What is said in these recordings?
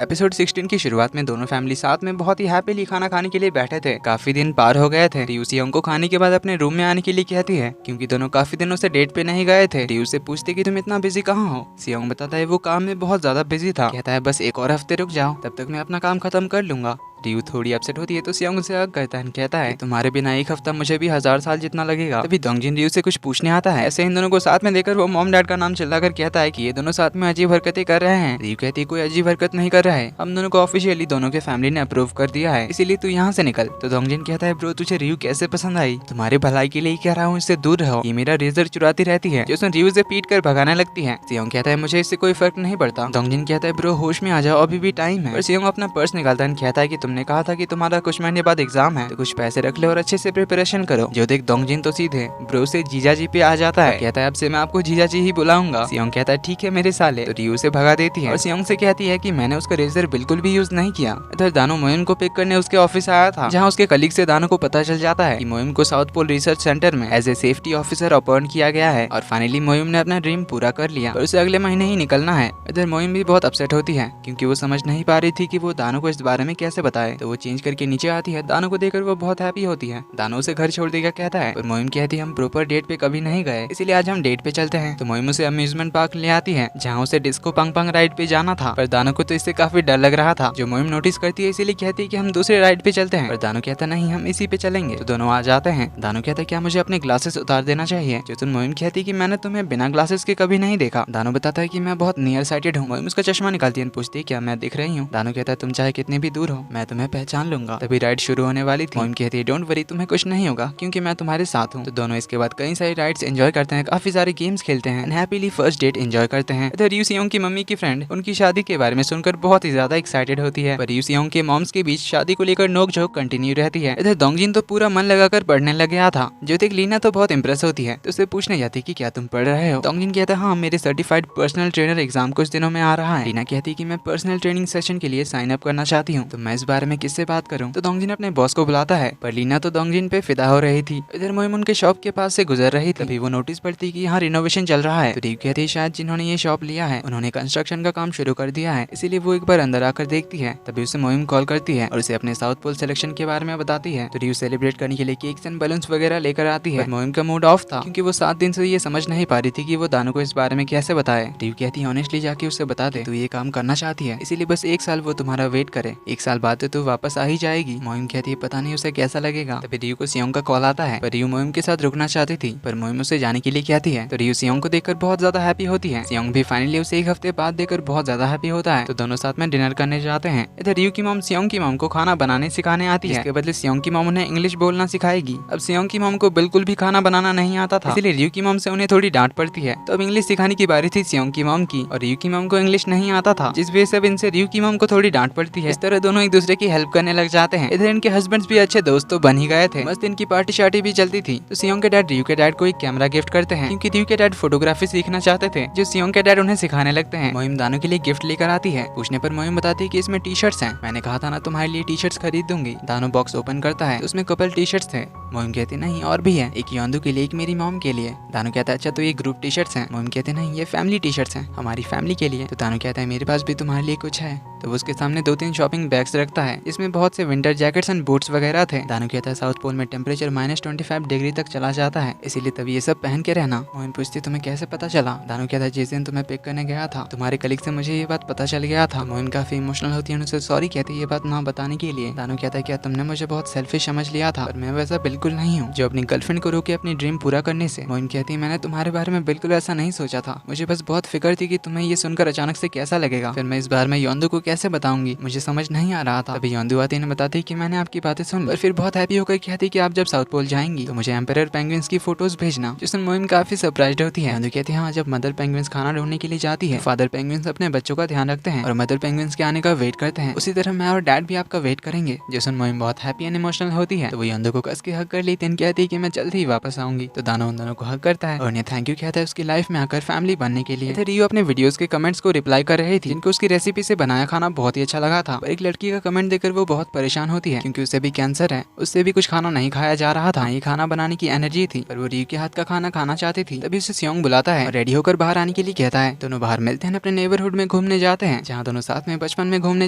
Episode 16 की शुरुआत में दोनों फैमिली साथ में बहुत ही हैप्पीली खाना खाने के लिए बैठे थे। काफी दिन पार हो गए थे। रियू सियोंग को खाने के बाद अपने रूम में आने के लिए कहती है क्योंकि दोनों काफी दिनों से डेट पे नहीं गए थे। रियू से पूछती कि तुम इतना बिजी कहाँ हो। सियोंग बताता है वो काम में बहुत ज्यादा बिजी था। कहता है बस एक और हफ्ते रुक जाओ, तब तक मैं अपना काम खत्म कर लूंगा। रियू थोड़ी अपसेट होती है तो सियोंग उसे हग करता है, कहता है तुम्हारे बिना एक हफ्ता मुझे भी 1000 साल जितना लगेगा। तभी दोंगजिन रियू से कुछ पूछने आता है। ऐसे इन दोनों को साथ में देखकर वो मॉम डैड का नाम चिल्लाकर कहता है कि ये दोनों साथ में अजीब हरकतें कर रहे हैं। रियू कहती है कोई अजीब हरकत नहीं कर रहा है, हम दोनों को ऑफिशियली दोनों के फैमिली ने अप्रूव कर दिया है, इसीलिए तू यहाँ से निकल। तो दोंगजिन कहता है ब्रो तुझे रियू कैसे पसंद आई, तुम्हारे भलाई के लिए कह रहा हूँ, इससे दूर रहो, ये मेरा रेजर चुराती रहती है। जिसमें रियू से पीट कर भगाने लगती है। सियोंग कहता है मुझे इससे कोई फर्क नहीं पड़ता। दोंगजिन कहता है ब्रो होश में आ जाओ, अभी भी टाइम है। और सियोंग अपना पर्स निकालता है, कहता है कि तुमने कहा था कि तुम्हारा कुछ महीने बाद एग्जाम है, तो कुछ पैसे रख ले और अच्छे से प्रिपरेशन करो। जो देख दोंगजिन तो सीधे ब्रो से जीजा जी पे आ जाता है। कहता है अब से मैं आपको जीजा जी ही बुलाऊंगा। सियोंग कहता है ठीक है मेरे साले। तो रियू से भगा देती है और सियोंग से कहती है कि मैंने उसका रेजर बिल्कुल भी यूज नहीं किया। इधर दानो मोइम को पिक करने उसके ऑफिस आया था, जहाँ उसके कलीग से दानो को पता चल जाता है कि मोइम को साउथ पोल रिसर्च सेंटर में as a safety officer appoint किया गया है और फाइनली मोइम ने अपना ड्रीम पूरा कर लिया, पर उसे अगले महीने ही निकलना है। इधर मोइम भी बहुत अपसेट होती है क्योंकि वो समझ नहीं पा रही थी कि वो दानो को इस बारे में कैसे बताए। तो वो चेंज करके नीचे आती है। दानो को देखकर वो बहुत हैप्पी होती है। दानो उसे घर छोड़ देगा कहता है, और मोइम कहती है हम प्रॉपर डेट पे कभी नहीं गए, इसीलिए आज हम डेट पे चलते हैं। तो मोइम उसे अम्यूजमेंट पार्क ले आती है, जहाँ उसे डिस्को पंग पंग राइड पे जाना था, पर दानो को तो इससे काफी डर लग रहा था। जो मोइम नोटिस करती है, इसीलिए कहती है कि हम दूसरे राइड पे चलते हैं, पर दानो कहता नहीं हम इसी पे चलेंगे। तो दोनों आ जाते हैं। दानो कहता है क्या मुझे अपने ग्लासेस उतार देना चाहिए। जो मोइम कहती है कि मैंने तुम्हें बिना ग्लासेस के कभी नहीं देखा। दानो बताता है कि मैं बहुत नियर साइटेड हूँ। मोइम उसका चश्मा निकालती है, पूछती है क्या मैं दिख रही हूँ। दानो कहता है तुम चाहे कितने भी दूर हो मैं तुम्हें पहचान लूंगा। तभी राइड शुरू होने वाली थी। मोइम कहती है डोंट वरी, तुम्हें कुछ नहीं होगा क्योंकि मैं तुम्हारे साथ हूँ। तो दोनों इसके बाद कई सारी राइड्स एंजॉय करते हैं, काफी सारे गेम्स खेलते हैं, हैप्पीली फर्स्ट डेट एंजॉय करते हैं। इधर रियू सियोंग की मम्मी की फ्रेंड उनकी शादी के बारे में सुनकर बहुत ही ज्यादा एक्साइटेड होती है, पर रियू सियोंग के मॉम्स के बीच शादी को लेकर नोकझोंक कंटिन्यू रहती है। इधर दोंगजिन तो पूरा मन लगाकर पढ़ने लग गया था। जो देख लीना तो बहुत इंप्रेस होती है, तो उसे पूछने जाती है कि क्या तुम पढ़ रहे हो। दोंगजिन कहता है हाँ मेरे सर्टिफाइड पर्सनल ट्रेनर एग्जाम कुछ दिनों में आ रहा है। लीना कहती है कि मैं पर्सनल ट्रेनिंग सेशन के लिए साइन अप करना चाहती हूँ, तो मैं इस बारे में किससे बात करूँ। तो दोंगजिन अपने बॉस को बुलाता है, पर लीना तो दोंगजिन पे फिदा हो रही थी। इधर मोइम उनके शॉप के पास से गुजर रही थी, तभी वो नोटिस पड़ती कि यहाँ रिनोवेशन चल रहा है। तो रियू कहती है शायद जिन्होंने ये शॉप लिया है उन्होंने कंस्ट्रक्शन का काम शुरू कर दिया है, इसीलिए वो एक बार अंदर आकर देखती है। तभी उसे मोइम कॉल करती है और उसे अपने साउथ पोल सिलेक्शन के बारे में बताती है। तो रियू सेलिब्रेट करने के लिए केक्स एंड बलून्स वगैरह लेकर आती है। मोइम का मूड ऑफ था क्योंकि वो 7 दिन से ये समझ नहीं पा रही थी कि वो दानो को इस बारे में कैसे बताए। रियू कहती है ऑनेस्टली जाके उससे बता दे, तू ये काम करना चाहती है इसीलिए बस 1 साल वो तुम्हारा वेट करे, 1 साल बाद तो वापस आ ही जाएगी। मोइम कहती है पता नहीं उसे कैसा लगेगा। तभी रियू को सियोंग का कॉल आता है, पर रियू मोइम के साथ रुकना चाहती थी, पर मोइम उसे जाने के लिए कहती है। तो रियू सियोंग को देखकर बहुत ज्यादा हैप्पी होती है। सियोंग भी फाइनली उसे 1 हफ्ते बाद देखकर बहुत ज्यादा हैप्पी होता है। तो दोनों साथ में डिनर करने जाते हैं। इधर रियू की मॉम सियोंग की मॉम को खाना बनाने सिखाने आती है, इसके बदले सियोंग की मॉम उन्हें इंग्लिश बोलना सिखाएगी। अब सियोंग की मॉम को बिल्कुल भी खाना बनाना नहीं आता था, इसलिए रियू की मॉम से उन्हें थोड़ी डांट पड़ती है। तो अब इंग्लिश सिखाने की बारी थी सियोंग की मॉम की, और रियू की मॉम को इंग्लिश नहीं आता था, जिस वजह से अब इनसे रियू की मॉम को थोड़ी डांट पड़ती है। इस तरह दोनों एक दूसरे की हेल्प करने लग जाते हैं। इधर इनके हस्बैंड्स भी अच्छे दोस्त तो बन ही गए थे, मस्त इनकी पार्टी शार्टी भी चलती थी। तो सियोंग के डैड रियू के डैड को एक कैमरा गिफ्ट करते हैं क्योंकि रियू के डैड फोटोग्राफी सीखना चाहते थे, जो सियोंग के डैड उन्हें सिखाने लगते हैं। मोइम दानो के लिए गिफ्ट लेकर आती है। पूछने पर मोइम बताती है कि इसमें टी शर्ट्स हैं, मैंने कहा था ना तुम्हारे लिए टी शर्ट्स खरीद दूंगी। दानो बॉक्स ओपन करता है तो उसमें कपल टी शर्ट्स थे। मोइम कहती नहीं और भी है, एक योंदू के लिए एक मेरी मॉम के लिए। दानो कहता है अच्छा तो ये ग्रुप टी शर्ट्स हैं। मोइम कहते नहीं ये फैमिली टी शर्ट्स हैं, हमारी फैमिली के लिए। तो दानो कहता है मेरे पास भी तुम्हारे लिए कुछ है। तो वो उसके सामने 2-3 शॉपिंग बैग्स रखता है, इसमें बहुत से विंटर जैकेट्स एंड बूट्स वगैरह थे। दानो कहता है साउथ पोल में टेम्परेचर -25 डिग्री तक चला जाता है, इसीलिए तभी ये सब पहन के रहना। मोइम पूछती तुम्हें कैसे पता चला। दानो कहता है जिस दिन तुम्हें पिक करने गया था तुम्हारे कलीग से मुझे ये बात पता चल गया था। मोइम काफी इमोशनल होती है, उनसे सॉरी कहती है ये बात ना बताने के लिए। दानो कहता है क्या तुमने मुझे बहुत सेल्फिश समझ लिया था, पर मैं वैसा बिल्कुल नहीं हूँ जो अपनी गर्लफ्रेंड को रोके अपनी ड्रीम पूरा करने से। मोइम कहती है मैंने तुम्हारे बारे में बिल्कुल ऐसा नहीं सोचा था, मुझे बस बहुत फिक्र थी कि तुम्हें ये सुनकर अचानक से कैसा लगेगा, फिर मैं इस बार में योंदू को कैसे बताऊंगी, मुझे समझ नहीं आ रहा था। अभी योंदू आती ने बताती कि मैंने आपकी बातें सुन, और फिर बहुत हैप्पी होकर कहती कि आप जब साउथ पोल जाएंगी तो मुझे एम्परर पेंगुइन्स की फोटोज भेजना, जिसमें मोइम काफी सरप्राइज्ड होती है। योंदू कहती है हाँ जब मदर पेंगुइन्स खाना ढूंढने के लिए जाती है फादर पेंगुइन्स अपने बच्चों का ध्यान रखते हैं और मदर पेंगुइन्स के आने का वेट करते हैं, उसी तरह मैं और डैड भी आपका वेट करेंगे। जिसमें मोइम बहुत हैप्पी एंड इमोशनल होती है। तो वो योंदू को कस के हक कर लेती है, कहती है कि मैं जल्द ही वापस आऊंगी। तो दानो उन दोनों को हक करता है और उन्हें थैंक यू कहता है उसकी लाइफ में आकर फैमिली बनने के लिए। रियू अपने वीडियोस के कमेंट्स को रिप्लाई कर रही थी जिनको उसकी रेसिपी से बनाया खाना खाना बहुत ही अच्छा लगा था। पर एक लड़की का कमेंट देखकर वो बहुत परेशान होती है क्योंकि उसे भी कैंसर है, उससे भी कुछ खाना नहीं खाया जा रहा था, ये खाना बनाने की एनर्जी थी, पर वो रियू के हाथ का खाना खाना चाहती थी। तभी उसे सियोंग बुलाता है और रेडी होकर बाहर आने के लिए कहता है। दोनों बाहर मिलते हैं, अपने नेबरहुड में घूमने जाते हैं जहाँ दोनों साथ में बचपन में घूमने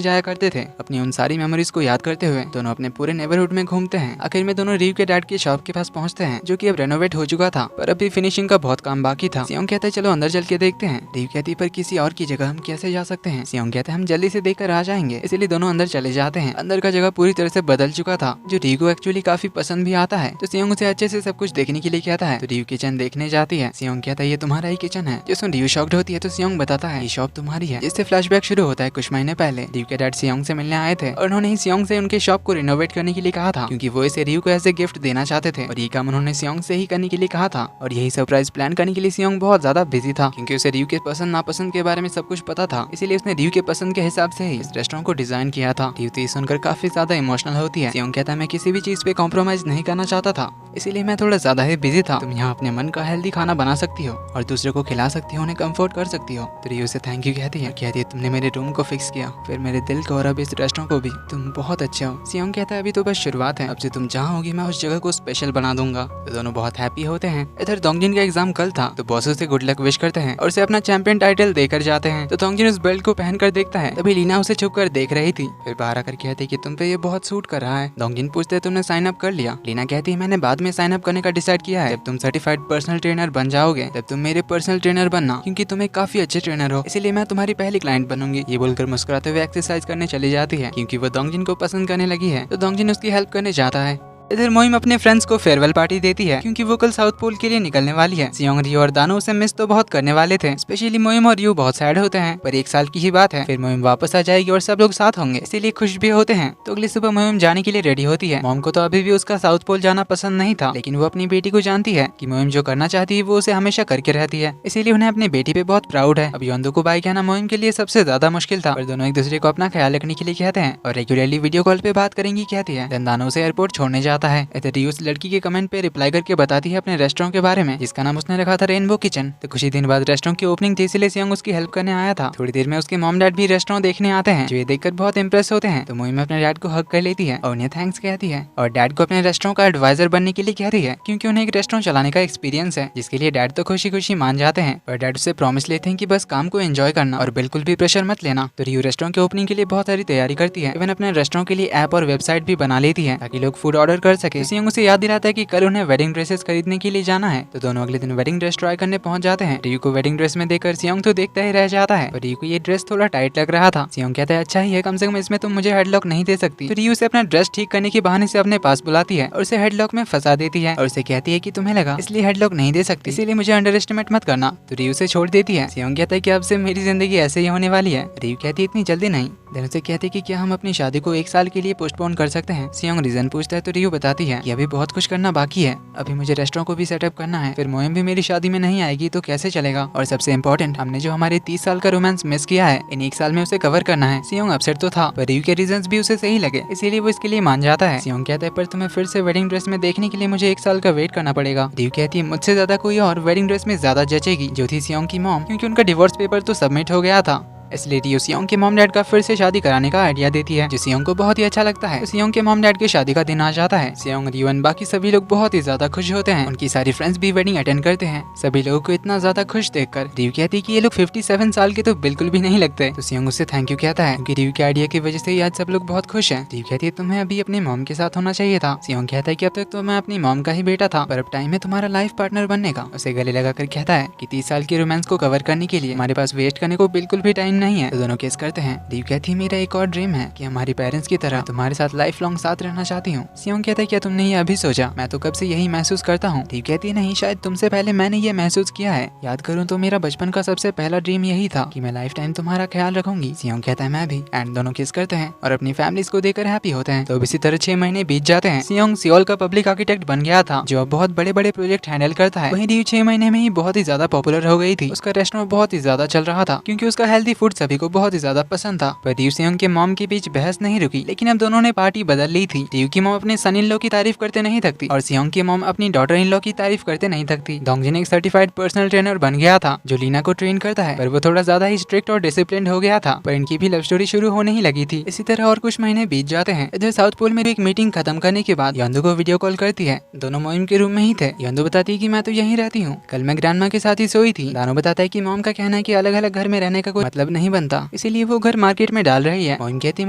जाया करते थे। अपनी उन सारी मेमोरीज को याद करते हुए दोनों अपने पूरे नेबरहुड में घूमते हैं। आखिर में दोनों रियू के डैड के शॉप के पास पहुंचते हैं जो कि अब रेनोवेट हो चुका था, पर अभी फिनिशिंग का बहुत काम बाकी था। सियोंग कहता है चलो अंदर चल के देखते हैं। रियू कहती है पर किसी और की जगह हम कैसे जा सकते हैं। सियोंग कहता है हम जल्दी से देखकर आ जाएंगे, इसीलिए दोनों अंदर चले जाते हैं। अंदर का जगह पूरी तरह से बदल चुका था जो रियू को एक्चुअली काफी पसंद भी आता है, तो सियोंग उसे अच्छे से सब कुछ देखने के लिए कहता है। तो रियू किचन देखने जाती है। सियोंग कहता है ये तुम्हारा ही किचन है, जिसमें रियू शॉक्ड होती है। तो सियोंग बताता है ये शॉप तुम्हारी है, जिससे फ्लैशबैक शुरू होता है कुछ महीने पहले। रियू के डैड सियोंग से मिलने आए थे और उन्होंने ही सियोंग से उनके शॉप को रिनोवेट करने के लिए कहा था क्योंकि वो इसे रियू को ऐसे गिफ्ट देना चाहते थे, और ये काम उन्होंने सियोंग से ही करने के लिए कहा था। और यही सरप्राइज प्लान करने के लिए सियोंग बहुत ज्यादा बिजी था क्योंकि उसे रियू के पसंद नापसंद के बारे में सब कुछ पता था, इसीलिए उसने रियू के पसंद के हिसाब से ही इस रेस्टोरेंट को डिजाइन किया था। रियू तो ये सुनकर काफी ज्यादा इमोशनल होती है। सियोंग कहता है मैं किसी भी चीज पे कॉम्प्रोमाइज नहीं करना चाहता था, इसीलिए मैं थोड़ा ज्यादा ही बिजी था। तुम यहाँ अपने मन का हेल्दी खाना बना सकती हो और दूसरे को खिला सकती हो, उन्हें कंफर्ट कर सकती हो। तो रियू से थैंक यू कहती है तुमने मेरे रूम को फिक्स किया, फिर मेरे दिल को और अब इस रेस्टोरेंट को भी। तुम बहुत अच्छे हो। सियोंग कहता है अभी तो बस शुरुआत है, अब से तुम जहाँ होगी मैं उस जगह को स्पेशल बना दूंगा। तो दोनों बहुत हैप्पी होते हैं। इधर दोंगजिन का एग्जाम कल था, तो बॉस उसे गुड लक विश करते हैं और उसे अपना चैंपियन टाइटल देकर जाते हैं। तो दोंगजिन उस बेल्ट को पहनकर देखता है, तभी लीना उसे छुप कर देख रही थी। फिर बाहर आकर कहती कि तुम पे ये बहुत सूट कर रहा है। दोंगजिन पूछते तुमने साइन अप कर लिया। लीना कहती है मैंने बाद में साइन अप करने का डिसाइड किया है, जब तुम सर्टिफाइड पर्सनल ट्रेनर बन जाओगे तब तुम मेरे पर्सनल ट्रेनर बनना, क्योंकि तुम एक काफी अच्छे ट्रेनर हो, इसीलिए मैं तुम्हारी पहली क्लाइंट बनूंगी। ये बोलकर मुस्कुराते हुए एक्सरसाइज करने चली जाती है क्योंकि वो दोंगजिन को पसंद करने लगी है। तो दोंगजिन उसकी हेल्प करने जाता है। इधर मोइम अपने फ्रेंड्स को फेयरवेल पार्टी देती है क्योंकि वो कल साउथ पोल के लिए निकलने वाली है। सियोंग, रियो और दानो उसे मिस तो बहुत करने वाले थे, स्पेशली मोइम और रियो बहुत सैड होते हैं, पर एक साल की ही बात है, फिर मोइम वापस आ जाएगी और सब लोग साथ होंगे, इसीलिए खुश भी होते हैं। तो अगली सुबह मोइम जाने के लिए रेडी होती है। मॉम को तो अभी भी उसका साउथ पोल जाना पसंद नहीं था, लेकिन वो अपनी बेटी को जानती है कि मोइम जो करना चाहती है वो उसे हमेशा करके रहती है, इसीलिए उन्हें अपनी बेटी पे बहुत प्राउड है। अब योंदो को बाय कहना मोइम के लिए सबसे ज्यादा मुश्किल था, पर दोनों एक दूसरे को अपना ख्याल रखने के लिए कहते हैं और रेगुलरली वीडियो कॉल पे बात करेंगी कहती है। देन दानो उसे एयरपोर्ट छोड़ने जाता है। इधर रियो उस लड़की के कमेंट पे रिप्लाई करके बताती है अपने रेस्टोरेंट के बारे में, जिसका नाम उसने रखा था रेनबो किचन। तो कुछ ही दिन बाद रेस्टोरेंट की ओपनिंग थी, इसलिए सियोंग उसकी हेल्प करने आया था। थोड़ी देर में उसके मॉम डैड भी रेस्टोरेंट देखने आते हैं, जो ये देखकर बहुत इंप्रेस होते हैं। तो मोइम अपने डैड को हक कर लेती है और उन्हें थैंक्स कहती है और डैड को अपने रेस्टोरेंट का एडवाइजर बनने के लिए कहती है क्योंकि उन्हें एक रेस्टोरेंट चलाने का एक्सपीरियंस है, जिसके लिए डैड तो खुशी खुशी मान जाते हैं। और डैड उससे प्रॉमिस लेते हैं कि बस काम को एंजॉय करना और बिल्कुल भी प्रेशर मत लेना। तो रियो रेस्टोरेंट के ओपनिंग के लिए बहुत सारी तैयारी करती है, इवन अपने रेस्टोरेंट के लिए ऐप और वेबसाइट भी बना लेती है ताकि लोग फूड ऑर्डर कर सके। सियोंग उसे याद दिलाता है कि कल उन्हें वेडिंग ड्रेसेस खरीदने के लिए जाना है। तो दोनों अगले दिन वेडिंग ड्रेस ट्राई करने पहुंच जाते हैं। रियो को वेडिंग ड्रेस में देखकर सियोंग तो देखता ही रह जाता है, और रियो को ये ड्रेस थोड़ा टाइट लग रहा था। सियोंग कहता है अच्छा ही है, कम से कम इसमें तुम मुझे हेडलॉक नहीं दे सकती। तो रियो उसे अपना ड्रेस ठीक करने के बहाने से अपने पास बुलाती है और उसे हेडलॉक में फंसा देती है और उसे कहती है कि तुम्हें लगा इसलिए हेडलॉक नहीं दे सकती, इसीलिए मुझे अंडर एस्टिमेट मत करना। तो रियो उसे छोड़ देती है। सियोंग कहता है कि अब से मेरी जिंदगी ऐसे ही होने वाली है। रियो कहती है इतनी जल्दी नहीं। देन उसे कहती है कि क्या हम अपनी शादी को 1 साल के लिए पोस्टपोन कर सकते हैं। सियोंग रीजन पूछता है तो रियो बताती है कि अभी बहुत कुछ करना बाकी है, अभी मुझे रेस्टोरेंट को भी सेटअप करना है, फिर मोइम भी मेरी शादी में नहीं आएगी तो कैसे चलेगा, और सबसे इम्पोर्टेंट हमने जो हमारे 30 साल का रोमांस मिस किया है इन 1 साल में उसे कवर करना है। सियोंग अपसेट तो था, पर रियो के रीजंस भी उसे सही लगे, इसीलिए वो इसके लिए मान जाता है। सियोंग कहता है पर तुम्हें फिर से वेडिंग ड्रेस में देखने के लिए मुझे 1 साल का वेट करना पड़ेगा। रियो कहती है मुझसे ज्यादा कोई और वेडिंग ड्रेस में ज्यादा जचेगी, जो थी सियोंग की मॉम, क्योंकि उनका डिवोर्स पेपर तो सबमिट हो गया था। इसलिए रियो सियोंग के मॉम डैड का फिर से शादी कराने का आइडिया देती है, जो सियोंग को बहुत ही अच्छा लगता है। तो सियोंग के मॉम डैड की शादी का दिन आ जाता है। सियोंग, रियो और बाकी सभी लोग बहुत ही ज्यादा खुश होते हैं। उनकी सारी फ्रेंड्स भी वेडिंग अटेंड करते हैं। सभी लोगों को इतना ज्यादा खुश देखकर रियो कहती है कि ये लोग 57 साल के तो बिल्कुल भी नहीं लगते। तो सियोंग उससे थैंक यू कहता है क्योंकि रियो के आइडिया की वजह से ही आज सब लोग बहुत खुश हैं। रियो कहती है तुम्हें अभी अपनी मॉम के साथ होना चाहिए था। सियोंग कहता है कि अब तक तो मैं अपनी मॉम का ही बेटा था, पर अब टाइम है तुम्हारा लाइफ पार्टनर बनने का। उसे गले लगाकर कहता है कि 30 साल की रोमांस को कवर करने के लिए हमारे पास वेस्ट करने को बिल्कुल भी टाइम नहीं है। तो दोनों किस करते हैं। रियो कहती है मेरा एक और ड्रीम है कि हमारी पेरेंट्स की तरह तुम्हारे साथ लाइफ लॉन्ग साथ रहना चाहती हूँ। सियोंग कहता है क्या तुमने ये अभी सोचा? मैं तो कब से यही महसूस करता हूँ। रियो कहती है नहीं, शायद तुमसे पहले मैंने ये महसूस किया है। याद करूँ तो मेरा बचपन का सबसे पहला ड्रीम यही था कि मैं लाइफ टाइम तुम्हारा ख्याल रखूंगी। सियोंग कहता है मैं भी। एंड दोनों किस करते हैं और अपनी फैमिलीज को देकर हैप्पी होते हैं। तो इसी तरह 6 महीने बीत जाते हैं। सियोंग सियोल का पब्लिक आर्किटेक्ट बन गया था, जो अब बहुत बड़े बड़े प्रोजेक्ट हैंडल करता है। वहीं रियो 6 महीने में ही बहुत ही ज्यादा पॉपुलर हो गई थी। उसका रेस्टोरेंट बहुत ही ज्यादा चल रहा था क्योंकि उसका हेल्दी फूड सभी को बहुत ही ज्यादा पसंद था। पर रियू सेयोंग के मॉम के बीच बहस नहीं रुकी, लेकिन अब दोनों ने पार्टी बदल ली थी। रियू की मॉम अपने सन इन लॉ की तारीफ करते नहीं थकती और सेयोंग की मॉम अपनी डॉटर इन लॉ की तारीफ करते नहीं थकती। डोंगजिन एक सर्टिफाइड पर्सनल ट्रेनर बन गया था जो लीना को ट्रेन करता है, पर वो थोड़ा ज्यादा ही स्ट्रिक्ट और डिसिप्लिन हो गया था। पर इनकी भी लव स्टोरी शुरू होने ही लगी थी। इसी तरह और कुछ महीने बीत जाते हैं। इधर साउथ पोल में एक मीटिंग खत्म करने के बाद यंदू को वीडियो कॉल करती है। दोनों मोइम के रूम में ही थे। यंदू बताती है कि मैं तो यहीं रहती हूँ, कल मैं ग्रैंड माँ के साथ ही सोई थी। दानो बताता है कि मॉम का कहना है कि अलग अलग घर में रहने का कोई मतलब नहीं बनता, इसीलिए वो घर मार्केट में डाल रही है। मोइम कहती है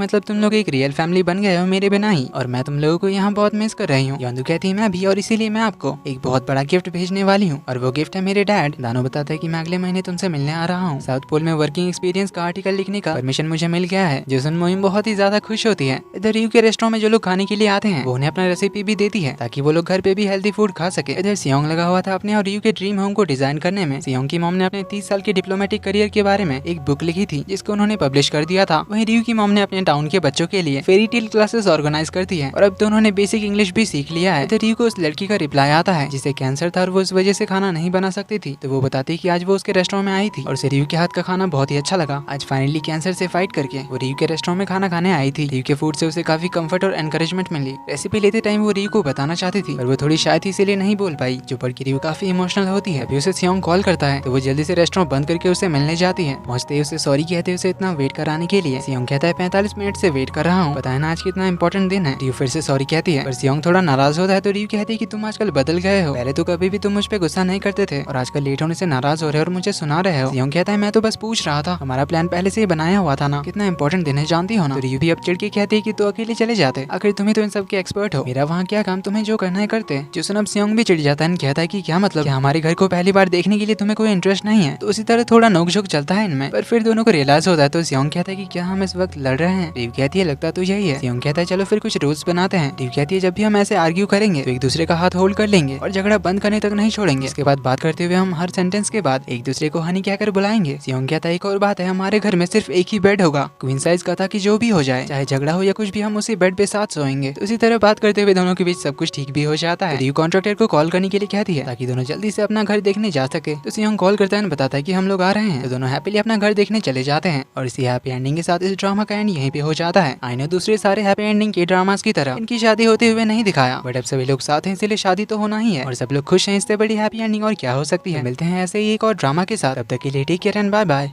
मतलब तुम लोग एक रियल फैमिली बन गए हो मेरे बिना ही, और मैं तुम लोगों को यहाँ बहुत मिस कर रही हूँ। यंदू कहती है मैं भी, और इसीलिए मैं आपको एक बहुत बड़ा गिफ्ट भेजने वाली हूँ, और वो गिफ्ट है मेरे डैड। दानो बताता है कि मैं अगले महीने तुमसे मिलने आ रहा हूँ। साउथ पोल में वर्किंग एक्सपीरियंस का आर्टिकल लिखने का परमिशन मुझे मिल गया है, जो सुन मोइम बहुत ही ज्यादा खुश होती है। इधर रियू के रेस्टोरेंट में जो लोग खाने के लिए आते हैं वो उन्हें अपना रेसिपी भी देती है ताकि वो लोग घर पे भी हेल्दी फूड खा सके। इधर सियोंग लगा हुआ था अपने और रियू के ड्रीम होम को डिजाइन करने में। सियोंग की मॉम ने अपने 30 साल के डिप्लोमेटिक करियर के बारे में एक बुक लिखी थी जिसको उन्होंने पब्लिश कर दिया था। वहीं रियू की मॉम ने अपने टाउन के बच्चों के लिए फेरी टेल क्लासेस ऑर्गेनाइज कर दी है और अब दोनों ने बेसिक इंग्लिश भी सीख लिया है। इधर रियू को उस लड़की का रिप्लाई आता है जिसे कैंसर था और वो इस वजह से खाना नहीं बना सकती थी, तो वो बताती है कि आज वो उसके रेस्टोरेंट में आई थी और उसे रियू के हाथ का खाना बहुत ही अच्छा लगा। आज फाइनली कैंसर से फाइट करके वो रियू के रेस्टोरेंट में खाना खाने आई थी। रियू के फूड से उसे काफी कंफर्ट और एनकरेजमेंट मिली। रेसिपी लेते टाइम वो रियू को बताना चाहती थी पर वो थोड़ी शाय थी इसीलिए नहीं बोल पाई, जो पर रियू काफी इमोशनल होती है। अभी उसे सियोंग कॉल करता है तो वो जल्दी से रेस्टोरेंट बंद करके उसे मिलने जाती है। पहुंचते ही उसे सॉरी कहते उसे इतना वेट कराने के लिए। सियोंग कहता है 45 मिनट से वेट कर रहा हूँ, पता है ना आज कितना इंपॉर्टेंट दिन है। रियू फिर से सॉरी कहती है पर सियोंग थोड़ा नाराज होता है तो रियू कहती है कि तुम आजकल बदल गए हो, पहले तो कभी भी तुम मुझ पे गुस्सा नहीं करते थे और आजकल लेट होने से नाराज हो रहे हो और मुझे सुना रहे हो। सियोंग कहता है मैं तो बस पूछ रहा था, हमारा प्लान पहले से ही बनाया हुआ था ना, कितना इंपॉर्टेंट दिन है जानती हो ना। तो रियू भी अब चिढ़ के कहती है कि तो अकेले चले जाते, आखिर तुम्हें तो इन सब के एक्सपर्ट हो, मेरा वहाँ क्या काम, तुम्हें जो करना है करते। जो सुन अब सियोंग भी चिढ़ जाता है, कहता है कि क्या मतलब, क्या हमारे घर को पहली बार देखने के लिए तुम्हें कोई इंटरेस्ट नहीं है। तो उसी तरह थोड़ा नोक-झोंक चलता है इनमें, पर फिर दोनों को रियलाइज होता है। तो सियोंग कहता है कि क्या हम इस वक्त लड़ रहे हैं। रियू कहती है लगता तो यही है। सियोंग कहता है चलो फिर कुछ रूल्स बनाते हैं। रियू कहती है जब भी हम ऐसे आर्ग्यू करेंगे तो एक दूसरे का हाथ होल्ड कर लेंगे और झगड़ा बंद करने तक नहीं छोड़ेंगे। इसके बाद बात करते हुए हम हर सेंटेंस के बाद एक दूसरे को हनी कहकर बुलाएंगे। सियोंग कहता है एक और बात है, हमारे घर में सिर्फ एक ही बेड होगा, क्वीन साइज का, ताकि जो भी हो जाए, चाहे झगड़ा हो या कुछ भी, हम उसी बेड पे साथ सोएंगे। तो इसी तरह बात करते हुए दोनों के बीच सब कुछ ठीक भी हो जाता है। रियू कॉन्ट्रैक्टर को कॉल करने के लिए कहती है ताकि दोनों जल्दी से अपना घर देखने जा सके। तो सियोंग कॉल करता है, बताता है कि हम लोग आ रहे हैं। तो दोनों हैप्पीली अपना घर देखने चले जाते हैं और इसी हैप्पी एंडिंग के साथ इस ड्रामा का एंड यहीं पे हो जाता है। आई नो दूसरे सारे हैप्पी एंडिंग के ड्रामास की तरह इनकी शादी होते हुए नहीं दिखाया, बट अब सभी लोग साथ हैं इसलिए शादी तो होना ही है और सब लोग खुश हैं। इससे बड़ी हैप्पी एंडिंग और क्या हो सकती है। मिलते हैं ऐसे ही एक और ड्रामा के साथ, तब तक के लिए take care and bye bye.